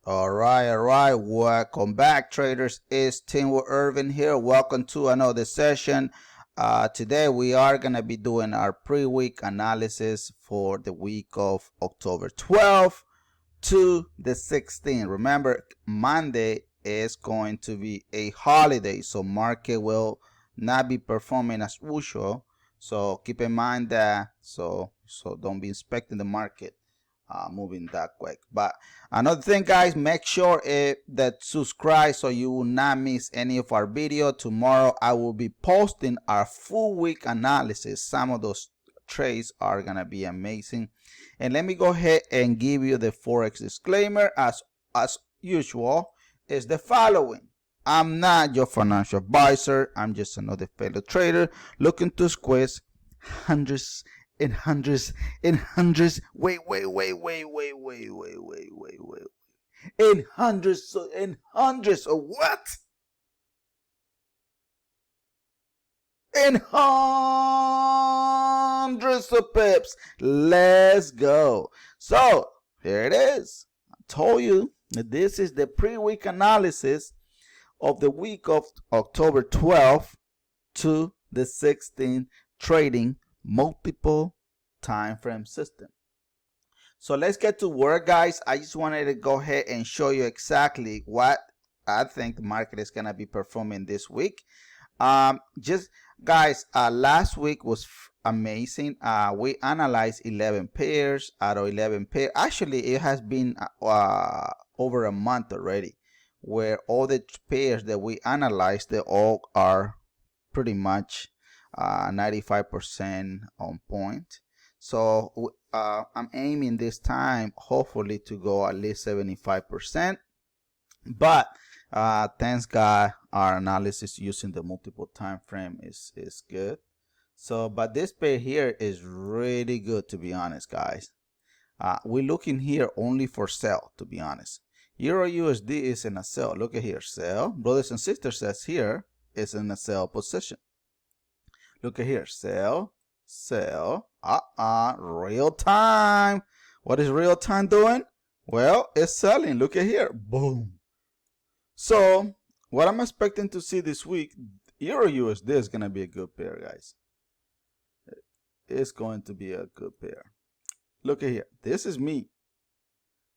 All right. Welcome back, traders. It's TeamWithERVING here. Welcome to another session. Today we are going to be doing our pre-week analysis for the week of October 12th to the 16th. Remember, Monday is going to be a holiday, so market will not be performing as usual. So keep in mind that. So don't be expecting the market moving that quick. But another thing, guys, make sure that subscribe so you will not miss any of our video. Tomorrow I will be posting our full week analysis. Some of those trades are gonna be amazing. And let me go ahead and give you the forex disclaimer. As usual, is the following: I'm not your financial advisor. I'm just another fellow trader looking to squeeze hundreds and hundreds and hundreds, wait, in hundreds of what? In hundreds of pips. Let's go. So here it is. I told you that this is the pre-week analysis of the week of October 12th to the 16th trading multiple time frame system. So let's get to work, guys. I just wanted to go ahead and show you exactly what I think the market is gonna be performing this week. Just guys, last week was amazing. We analyzed 11 pairs out of 11 pairs. Actually, it has been over a month already, where all the pairs that we analyzed, they all are pretty much 95% on point. So I'm aiming this time hopefully to go at least 75%, but thanks God our analysis using the multiple time frame is good. So but this pair here is really good, to be honest, guys. We're looking here only for sell, to be honest. EURUSD is in a sell. Look at here, sell. Brothers and sisters, says here is in a sell position. Look at here, sell, real time. What is real time doing? Well, it's selling. Look at here, boom. So what I'm expecting to see this week, EURUSD is going to be a good pair, guys. It's going to be a good pair. Look at here, this is me,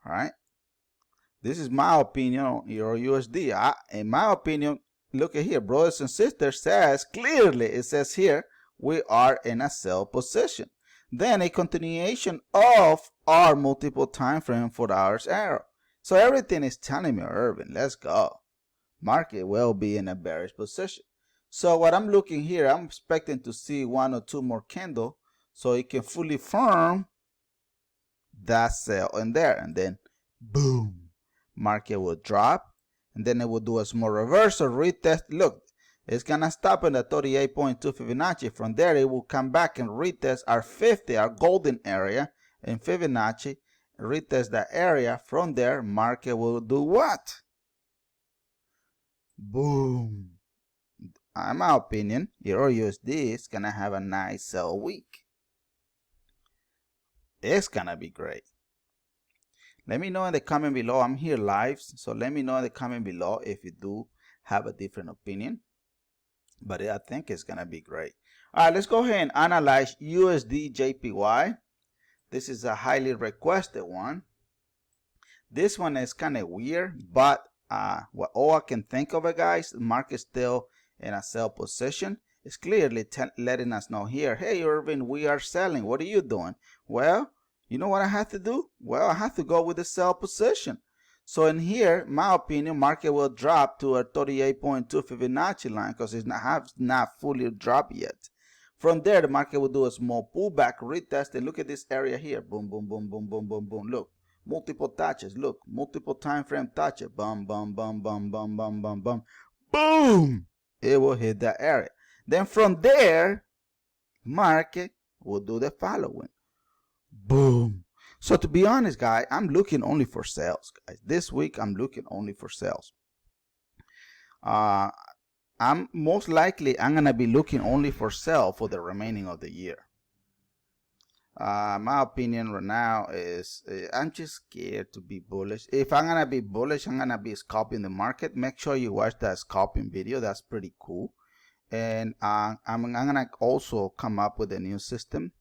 all right? This is my opinion on EURUSD. In my opinion, look at here, brothers and sisters, says clearly, it says here, we are in a sell position. Then a continuation of our multiple time frame for the hours arrow. So everything is telling me, Irvin, let's go. Market will be in a bearish position. So what I'm looking here, I'm expecting to see one or two more candles so it can fully firm that sell in there. And then boom, market will drop. And then it will do a small reversal, retest. Look, it's going to stop in the 38.2 Fibonacci. From there, it will come back and retest our 50, our golden area in Fibonacci. Retest that area. From there, market will do what? Boom. In my opinion, EURUSD is going to have a nice sell week. It's going to be great. Let me know in the comment below. I'm here live, so let me know in the comment below if you do have a different opinion. But I think it's gonna be great. All right, let's go ahead and analyze USD JPY. This is a highly requested one. This one is kind of weird, but all I can think of it, guys, the market still in a sell position. It's clearly letting us know here, hey, Irvin, we are selling. What are you doing? Well, you know what I have to do? Well, I have to go with the sell position. So in here, my opinion, market will drop to a 38.2 Fibonacci line because it's not fully dropped yet. From there, the market will do a small pullback, retest, and look at this area here. Boom, boom, boom, boom, boom, boom, boom. Look, multiple touches. Look, multiple time frame touches. Bum, bum, bum, bum, bum, bum, bum, bum. Boom! It will hit that area. Then from there, market will do the following. Boom. So to be honest, guys, I'm looking only for sales, guys. This week, I'm looking only for sales. I'm most likely, I'm going to be looking only for sell for the remaining of the year. My opinion right now is I'm just scared to be bullish. If I'm gonna be bullish, I'm gonna be scalping the market. Make sure you watch that scalping video. That's pretty cool. And I'm gonna also come up with a new system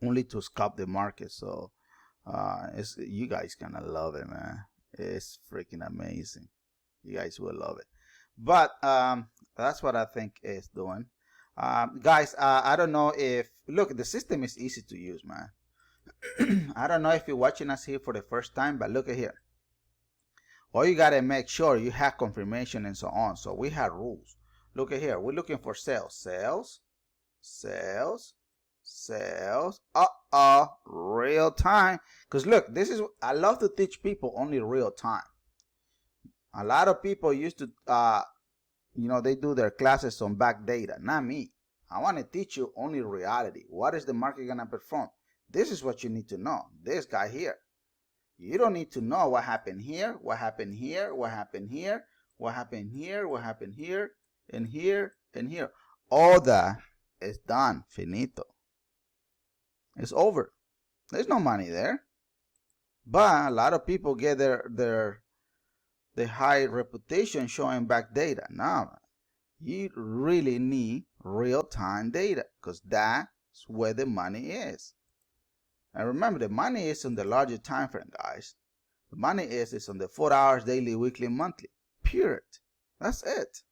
only to scalp the market. So you guys gonna love it, man. It's freaking amazing. You guys will love it. But that's what I think it's doing. Guys, I don't know if, look, the system is easy to use, man. I don't know if you're watching us here for the first time, but look at here. All you gotta make sure you have confirmation and so on. So we have rules. Look at here. We're looking for sales, sales, sales, sales. Real time. Because look, this is, I love to teach people only real time. A lot of people used to, you know, they do their classes on back data. Not me. I want to teach you only reality. What is the market going to perform? This is what you need to know. This guy here. You don't need to know what happened here, what happened here, what happened here, what happened here, what happened here, and here, and here. All that is done. Finito. It's over. There's no money there. But a lot of people get their high reputation showing back data. Now, you really need real-time data because that's where the money is. And remember, the money is on the larger time frame, guys. The money is on the 4 hours, daily, weekly, monthly. Period. That's it.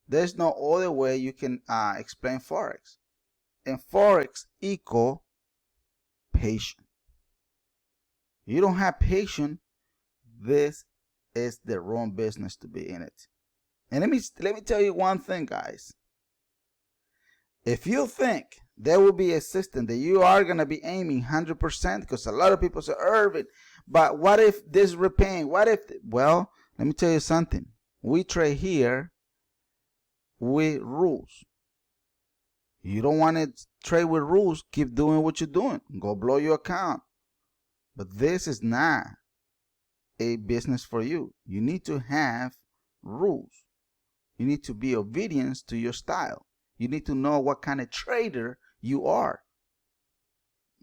There's no other way you can explain Forex. And Forex equal patience. You don't have patience, this is the wrong business to be in it. And let me tell you one thing, guys. If you think there will be a system that you are going to be aiming 100%, because a lot of people say, Irvin, but what if this repaying? What if, well, let me tell you something. We trade here with rules. You don't want to trade with rules, keep doing what you're doing. Go blow your account. But this is not a business for you. You need to have rules. You need to be obedient to your style. You need to know what kind of trader you are.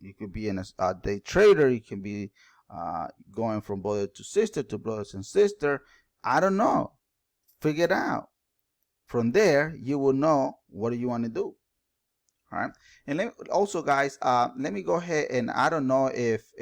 You could be a day trader. You can be going from brother to sister to brothers and sister. I don't know. Figure it out. From there, you will know what do you want to do. All right. And also, guys, let me go ahead and I don't know if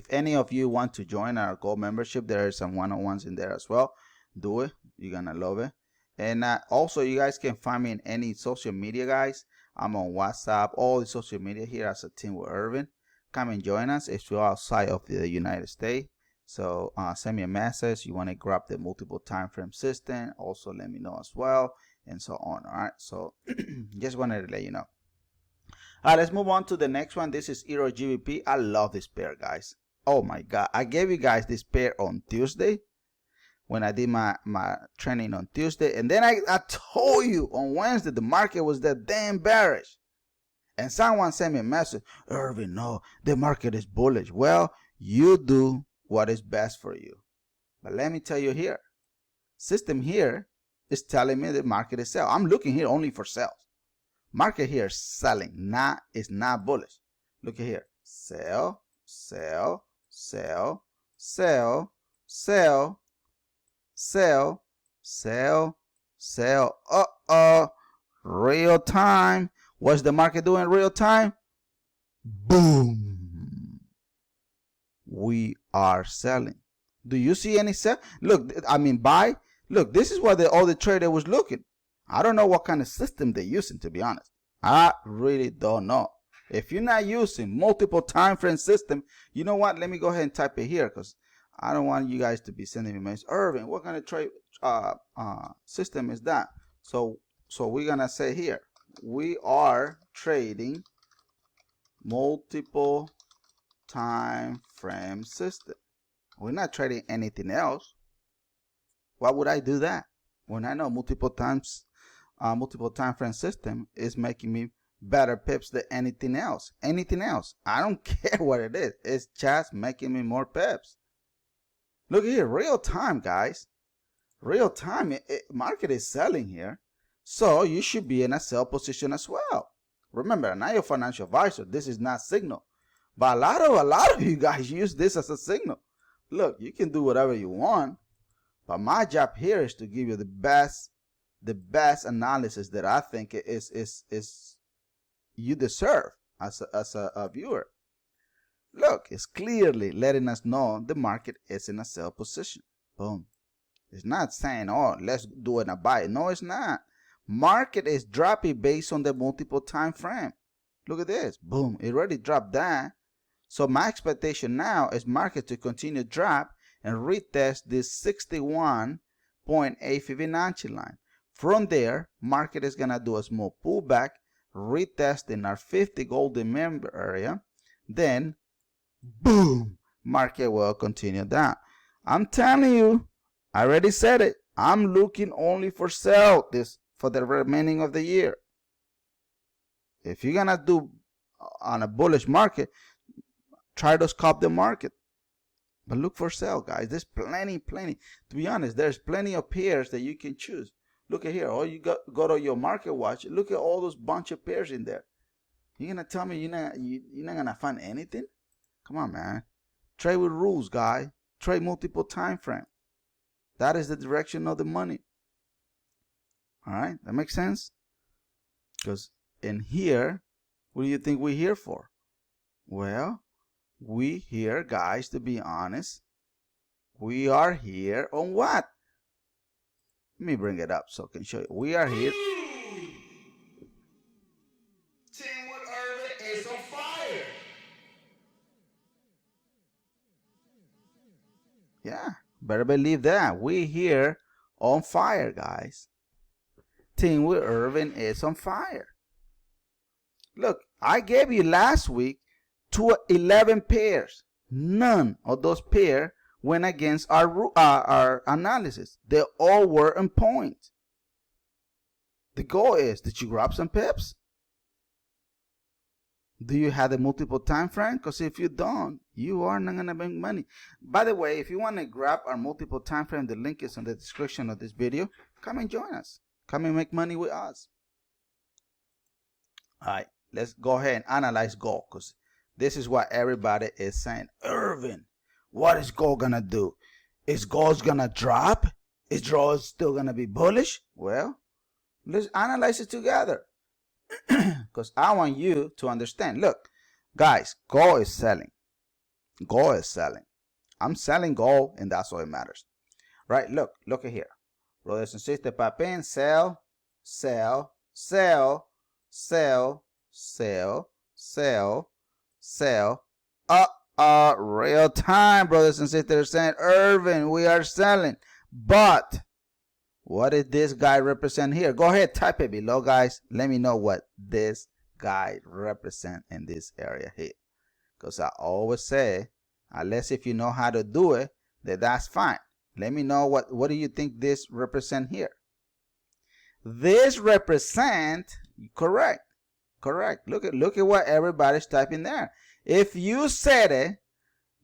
any of you want to join our Gold membership. There are some one-on-ones in there as well. Do it. You're gonna love it. And also, you guys can find me in any social media, guys. I'm on WhatsApp, all the social media here as a Team with Irving. Come and join us if you're outside of the United States. So send me a message. You want to grab the multiple time frame system. Also, let me know as well, and so on. All right. So just wanted to let you know. All right, let's move on to the next one. This is Euro GBP. I love this pair, guys. Oh my God. I gave you guys this pair on Tuesday when I did my training on Tuesday. And then I told you on Wednesday the market was that damn bearish. And someone sent me a message, Irvin, no, the market is bullish. Well, you do what is best for you. But let me tell you here, system here is telling me the market is sell. I'm looking here only for sales. Market here is selling, it's not bullish. Look at here, sell, sell, sell, sell, sell, sell, sell, sell. Real time. What's the market doing in real time? Boom. We are selling. Do you see any sell? Look, I mean buy. Look, this is what all the trader was looking. I don't know what kind of system they're using, to be honest. I really don't know. If you're not using multiple time frame system, you know what? Let me go ahead and type it here because I don't want you guys to be sending me messages. Irvin, what kind of trade system is that? So we're gonna say here, we are trading multiple time frame system. We're not trading anything else. Why would I do that when I know multiple time frame system is making me better pips than anything else? I don't care what it is. It's just making me more pips. Look here, real time, guys. Real time. Market is selling here, so you should be in a sell position as well. Remember, I'm not your financial advisor. This is not signal. But a lot of you guys use this as a signal. Look, you can do whatever you want, but my job here is to give you the best analysis that I think is you deserve as a viewer. Look, it's clearly letting us know the market is in a sell position. Boom. It's not saying, oh, let's do it and buy it. No, it's not. Market is dropping based on the multiple time frame. Look at this. Boom. It already dropped down. So my expectation now is market to continue drop and retest this 61.8 Fibonacci line. From there, market is going to do a small pullback, retesting our 50 golden member area. Then, boom, market will continue down. I'm telling you, I already said it. I'm looking only for sell this for the remaining of the year. If you're going to do on a bullish market, try to scalp the market. But look for sell, guys. There's plenty. To be honest, there's plenty of pairs that you can choose. Look at here. All you go to your market watch. Look at all those bunch of pairs in there. You're going to tell me you're not going to find anything? Come on, man. Trade with rules, guy. Trade multiple time frame. That is the direction of the money. All right, that makes sense? Because in here, what do you think we're here for? Well, we here, guys, to be honest, we are here on what? Let me bring it up so I can show you. We are here. TeamWithERVING is on fire. Yeah, better believe that. We here on fire, guys. TeamWithERVING is on fire. Look, I gave you last week 11 pairs. None of those pairs went against our analysis. They all were on point. The goal is, did you grab some pips? Do you have the multiple time frame? Because if you don't, you are not going to make money. By the way, if you want to grab our multiple time frame, the link is in the description of this video. Come and join us. Come and make money with us. All right, let's go ahead and analyze gold, because this is what everybody is saying. Irvin, what is gold going to do? Is gold going to drop? Is gold still going to be bullish? Well, let's analyze it together. Because I want you to understand. Look, guys, gold is selling. Gold is selling. I'm selling gold, and that's all that matters. Right? Look at here. Brothers and sisters, papen, sell, sell, sell, sell, sell, sell, sell. Real time, brothers and sisters, saying, Irvin, we are selling. But what did this guy represent here? Go ahead, type it below, guys. Let me know what this guy represent in this area here. Because I always say, unless if you know how to do it, then that's fine. Let me know what do you think this represent here? This represent, correct. Look at what everybody's typing there. If you said it,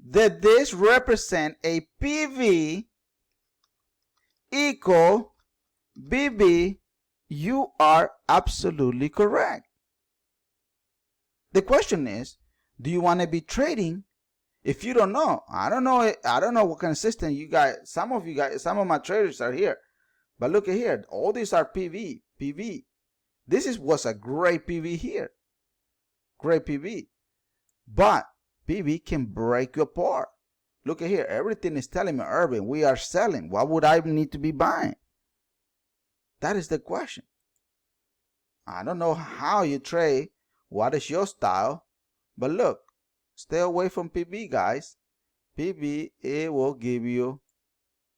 that this represent a PV equal BB, you are absolutely correct. The question is, do you want to be trading? If you don't know, I don't know what kind of system you guys, some of my traders are here. But look at here, all these are PV. This was a great PV here. Great PV. But PV can break you apart. Look at here, everything is telling me, Irvin, we are selling. What would I need to be buying? That is the question. I don't know how you trade, what is your style, but look, stay away from PB, guys. PB, it will give you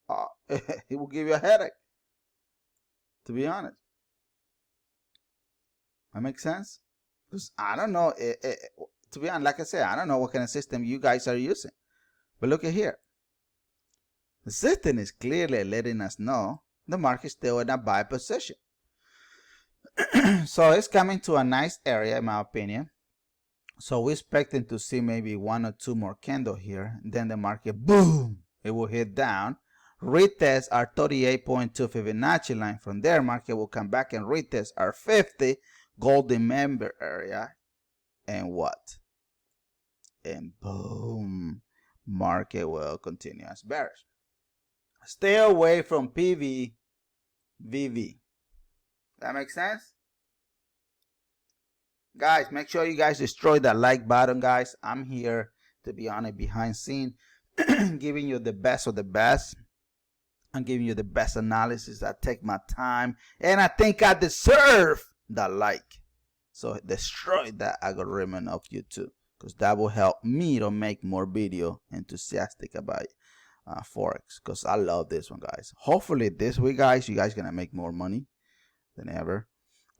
a headache, to be honest. That makes sense? Because I don't know, to be honest, like I said, I don't know what kind of system you guys are using. But look at here. The system is clearly letting us know the market is still in a buy position. So it's coming to a nice area, in my opinion. So we're expecting to see maybe one or two more candles here. Then the market, boom, it will hit down, retest our 38.2 Fibonacci line. From there, market will come back and retest our 50, golden member area, and what? And boom, market will continue as bearish. Stay away from PV, VV. That makes sense? Guys, make sure you guys destroy that like button, guys. I'm here to be honest, behind scene, giving you the best of the best. I'm giving you the best analysis. I take my time, and I think I deserve the like. So destroy that algorithm of YouTube, because that will help me to make more video enthusiastic about Forex, because I love this one, guys. Hopefully this week, guys, you guys gonna make more money than ever.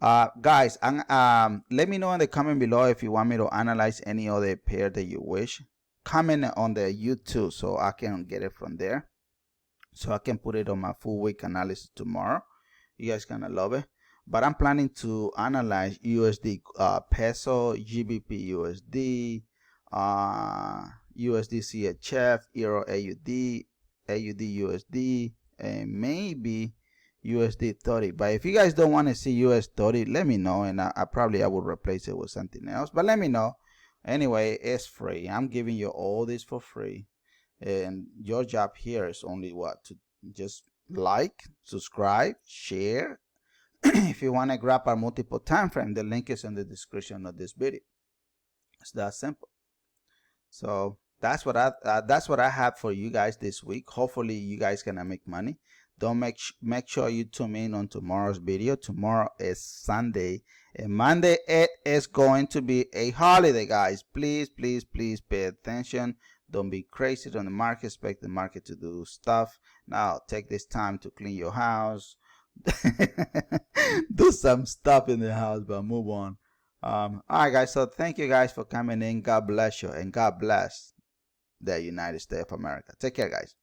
Guys, let me know in the comment below if you want me to analyze any other pair that you wish. Comment on the YouTube so I can get it from there, so I can put it on my full week analysis tomorrow. You guys gonna love it. But I'm planning to analyze USD, peso, GBPUSD, USD CHF, Euro AUD, AUD USD, and maybe USD 30. But if you guys don't want to see US 30, let me know, and I will replace it with something else. But let me know. Anyway, it's free. I'm giving you all this for free, and your job here is only what? To just like, subscribe, share. If you want to grab our multiple time frame, the link is in the description of this video. It's that simple. So that's what I have for you guys this week. Hopefully you guys gonna make money. Don't make sure you tune in on tomorrow's video. Tomorrow is Sunday, and Monday it is going to be a holiday, guys. Please pay attention. Don't be crazy on the market. Expect the market to do stuff. Now take this time to clean your house. Do some stuff in the house, but move on. All right, guys, so thank you guys for coming in. God bless you, and God bless the United States of America. Take care, guys.